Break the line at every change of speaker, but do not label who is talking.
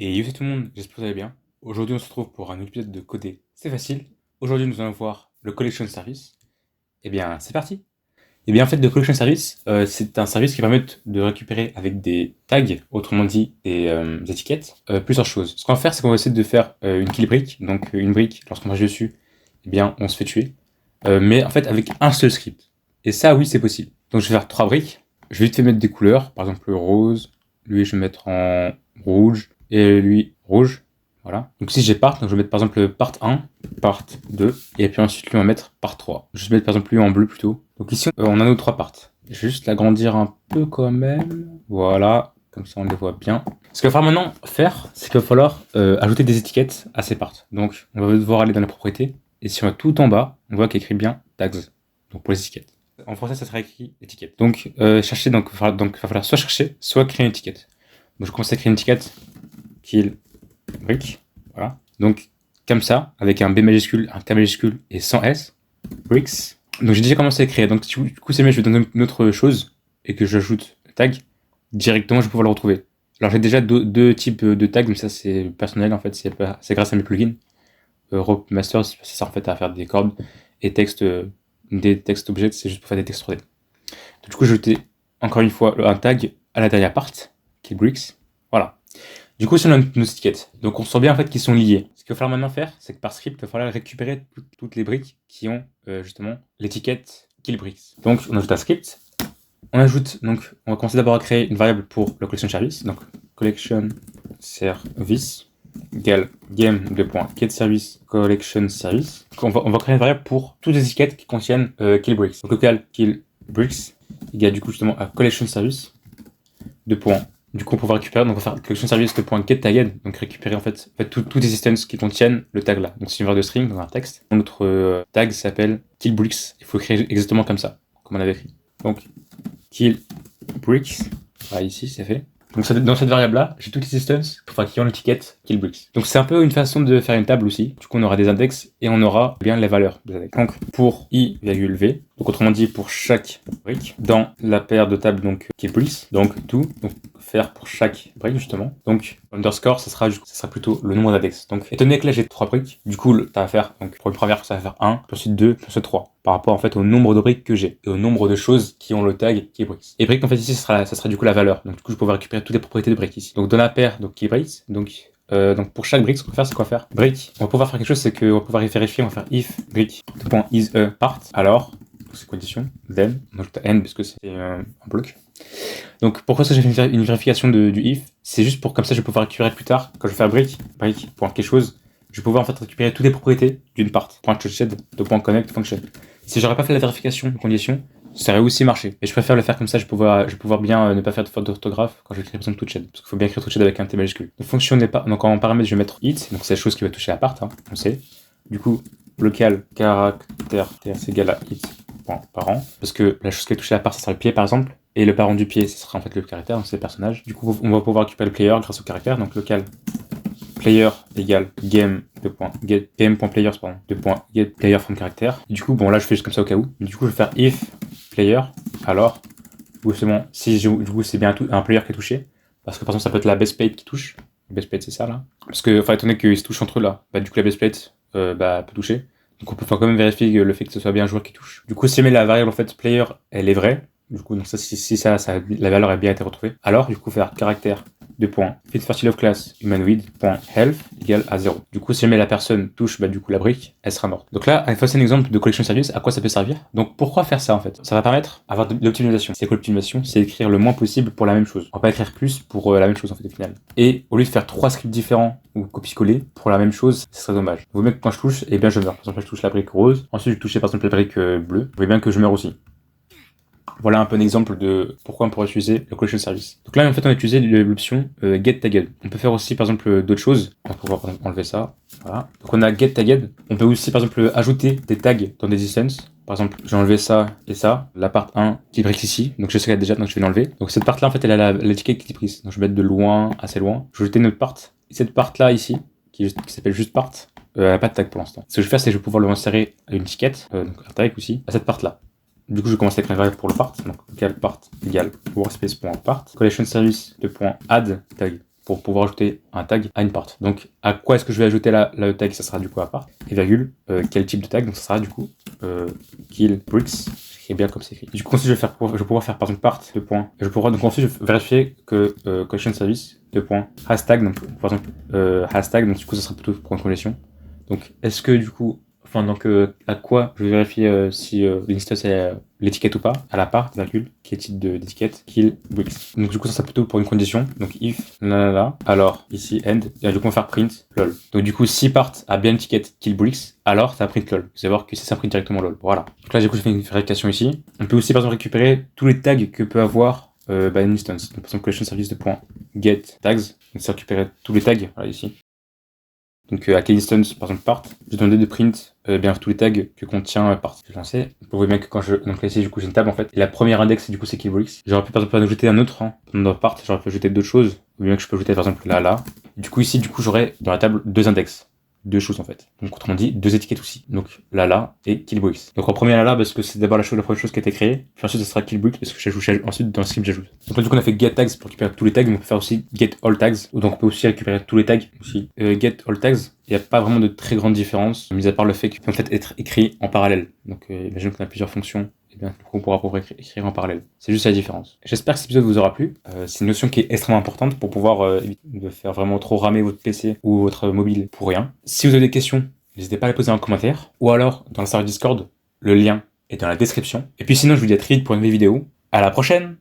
Et yo, c'est tout le monde, j'espère que vous allez bien. Aujourd'hui, on se retrouve pour un épisode de Coder. C'est facile. Aujourd'hui, nous allons voir le Collection Service. Eh bien, c'est parti. Eh bien, en fait, le Collection Service, c'est un service qui permet de récupérer avec des tags, autrement dit des étiquettes, plusieurs choses. Ce qu'on va faire, c'est qu'on va essayer de faire une kill brick. Donc, une brique, lorsqu'on marche dessus, eh bien, on se fait tuer. Mais en fait, avec un seul script. Et ça, oui, c'est possible. Donc, je vais faire 3 briques. Je vais vite fait mettre des couleurs. Par exemple, rose. Lui, je vais mettre en rouge. Et lui, rouge. Voilà. Donc, si j'ai part, donc je vais mettre par exemple part 1, part 2. Et puis ensuite, lui, on va mettre part 3. Je vais mettre par exemple lui en bleu plutôt. Donc, ici, on a nos 3 parts. Je vais juste l'agrandir un peu quand même. Voilà. Comme ça, on les voit bien. Ce qu'il va falloir maintenant faire, c'est qu'il va falloir ajouter des étiquettes à ces parts. Donc, on va devoir aller dans les propriétés. Et si on va tout en bas, on voit qu'il écrit bien tags. Donc, pour les étiquettes. En français, ça sera écrit étiquette. Donc, chercher, donc, il va falloir soit chercher, soit créer une étiquette. Donc, je commence à créer une étiquette kill brick. Voilà. Donc, comme ça, avec un B majuscule, un K majuscule et sans S, bricks. Donc, j'ai déjà commencé à créer. Donc, du coup, c'est mieux, je vais donner une autre chose et que j'ajoute tag, directement, je vais pouvoir le retrouver. Alors, j'ai déjà deux types de tags, mais ça, c'est personnel en fait, c'est grâce à mes plugins. Rope Master, ça sert en fait à faire des cordes et texte, des textes objets, c'est juste pour faire des textes 3D. Donc, du coup, j'ai ajouté encore une fois un tag à la dernière part, qui est bricks. Voilà. Du coup, si on a nos étiquettes, donc on sent bien en fait qu'ils sont liés. Ce qu'il va falloir maintenant faire, c'est que par script, il va falloir récupérer toutes les briques qui ont justement l'étiquette kill bricks. Donc, on ajoute un script. On va commencer d'abord à créer une variable pour le collection service. Donc, collection service égale game.getService collection service. Donc, on va créer une variable pour toutes les étiquettes qui contiennent kill bricks. Donc, local kill bricks égale du coup justement à collection service Du coup, on va récupérer, donc on va faire collection service .getTagged, donc récupérer en fait toutes les instances qui contiennent le tag là. Donc c'est une variable de string dans un texte. Notre tag s'appelle killbricks. Il faut créer exactement comme ça, comme on avait écrit. Donc killbricks, voilà, ici c'est fait. Donc dans cette variable là, j'ai toutes les instances qui ont l'étiquette killbricks. Donc c'est un peu une façon de faire une table aussi. Du coup, on aura des index et on aura bien les valeurs des index. Donc pour i,v, donc autrement dit pour chaque brique dans la paire de tables donc killbricks, donc tout, donc faire pour chaque brique justement. Donc underscore, ça sera plutôt le nombre d'index. Donc étant donné que là j'ai 3 briques, du coup ça va faire, donc pour une première ça va faire 1, puis ensuite 2, puis ensuite 3, par rapport en fait au nombre de briques que j'ai et au nombre de choses qui ont le tag killbricks. Et brique en fait ici ça sera du coup la valeur. Donc du coup je peux récupérer toutes les propriétés de briques ici. Donc dans la paire donc killbricks, donc pour chaque brique, ce qu'on va faire, c'est quoi faire brique. On va pouvoir faire quelque chose, c'est qu'on va pouvoir y vérifier, on va faire if brick.isPart. Alors, c'est condition, then, on ajoute n parce que c'est un bloc. Donc pourquoi ça j'ai fait une vérification du if, c'est juste pour comme ça je vais pouvoir récupérer plus tard, quand je vais faire brick pour quelque chose, je vais pouvoir en fait récupérer toutes les propriétés d'une part. .connect function. Si j'aurais pas fait la vérification de condition, ça aurait aussi marché. Mais je préfère le faire comme ça, je vais pouvoir bien ne pas faire de faute d'orthographe quand je vais créer par exemple TouchShed. Parce qu'il faut bien écrire TouchShed avec un T majuscule. Donc fonction n'est pas. Donc en paramètre, je vais mettre it, donc c'est la chose qui va toucher la part, on sait. Du coup, local caractère c'est égal à it.parent. Parce que la chose qui va toucher la part, ça sera le pied par exemple. Et le parent du pied, ce sera en fait le caractère, donc c'est le personnage. Du coup, on va pouvoir récupérer le player grâce au caractère, donc local player égale game.getPlayer from character. Et du coup, bon là je fais juste comme ça au cas où. Du coup, je vais faire if player, alors, c'est bon, si du coup c'est bien un player qui est touché. Parce que par exemple, ça peut être la base plate qui touche. La base plate, c'est ça là. Parce que, enfin, étant donné qu'ils se touchent entre eux là, du coup la base plate peut toucher. Donc on peut quand même vérifier le fait que ce soit bien un joueur qui touche. Du coup, si jamais la variable en fait player elle est vraie, du coup, donc ça, si la valeur a bien été retrouvée, alors du coup faire caractère feed of class humanoid.health égale à 0. Du coup, si jamais la personne touche du coup la brique, elle sera morte. Donc là, voici un exemple de collection service, à quoi ça peut servir. Donc pourquoi faire ça en fait? Ça va permettre d'avoir de l'optimisation. C'est quoi l'optimisation? C'est écrire le moins possible pour la même chose. On va pas écrire plus pour la même chose en fait au final. Et au lieu de faire 3 scripts différents ou copier-coller pour la même chose, ce serait dommage. Vous voyez que quand je touche, eh bien je meurs. Par exemple, là, je touche la brique rose, ensuite je touche par exemple la brique bleue. Vous voyez bien que je meurs aussi. Voilà un peu un exemple de pourquoi on pourrait utiliser le collection service. Donc là, en fait, on a utilisé l'option getTagged. On peut faire aussi, par exemple, d'autres choses. On va pouvoir par exemple, enlever ça. Voilà. Donc on a getTagged. On peut aussi, par exemple, ajouter des tags dans des instances. Par exemple, j'ai enlevé ça et ça. La part 1 qui brique ici. Donc je sais qu'elle est déjà, donc je vais l'enlever. Donc cette part-là, en fait, elle a l'étiquette qui est prise. Donc je vais mettre de loin, assez loin. Je vais ajouter une autre part. Et cette part-là ici, qui s'appelle juste part, elle n'a pas de tag pour l'instant. Ce que je vais faire, c'est que je vais pouvoir le insérer à une étiquette, donc un tag aussi, à cette part-là. Du coup, je vais commencer à créer une variable pour le part. Donc, local part égale workspace.part. Collection service de .add tag pour pouvoir ajouter un tag à une part. Donc à quoi est-ce que je vais ajouter le tag? Ça sera du coup à part, et virgule, quel type de tag? Donc ça sera du coup kill bricks, c'est bien comme c'est écrit. Du coup ensuite je vais pouvoir faire par exemple part de points. Et je pourrai donc ensuite je vais vérifier que collection service de points hashtag, donc par exemple hashtag, donc du coup ça sera plutôt pour une collection. Donc est-ce que du coup, enfin donc à quoi je vais vérifier si l'instance est l'étiquette ou pas, à la part, virgule, qui est type d'étiquette, kill bricks. Donc du coup ça sera plutôt pour une condition, donc if, là, alors ici end, et du coup on va faire print lol. Donc du coup si part a bien l'étiquette kill bricks, alors ça print lol. Vous allez voir que ça print directement lol. Voilà. Donc là du coup j'ai fait une vérification ici. On peut aussi par exemple récupérer tous les tags que peut avoir une instance. Donc par exemple collection service de point get tags, donc ça récupérer tous les tags, voilà ici. Donc à quelle instance, par exemple part, je demandais de print bien tous les tags que contient part. Je vais lancer. Vous voyez bien que quand donc là ici du coup j'ai une table en fait. Et la première index du coup c'est killbricks. J'aurais pu par exemple en ajouter un autre dans part, j'aurais pu ajouter d'autres choses. Ou bien que je peux ajouter par exemple là. Du coup ici du coup j'aurais dans la table deux index. Deux choses en fait. Donc autrement dit, deux étiquettes aussi. Donc là et killbricks. Donc en premier là parce que c'est d'abord la première chose qui a été créée. Puis ensuite ça sera killbricks parce que j'ajoute ensuite dans le script j'ajoute. Donc là du coup on a fait get tags pour récupérer tous les tags, mais on peut faire aussi get all tags. Donc on peut aussi récupérer tous les tags aussi. Get all tags, il n'y a pas vraiment de très grande différence, mis à part le fait qu'ils peuvent en fait être écrits en parallèle. Donc imaginons qu'on a plusieurs fonctions. Et bien, du coup, on pourra écrire en parallèle. C'est juste la différence. J'espère que cet épisode vous aura plu. C'est une notion qui est extrêmement importante pour pouvoir éviter de faire vraiment trop ramer votre PC ou votre mobile pour rien. Si vous avez des questions, n'hésitez pas à les poser en commentaire ou alors dans le serveur Discord. Le lien est dans la description. Et puis sinon, je vous dis à très vite pour une nouvelle vidéo. À la prochaine!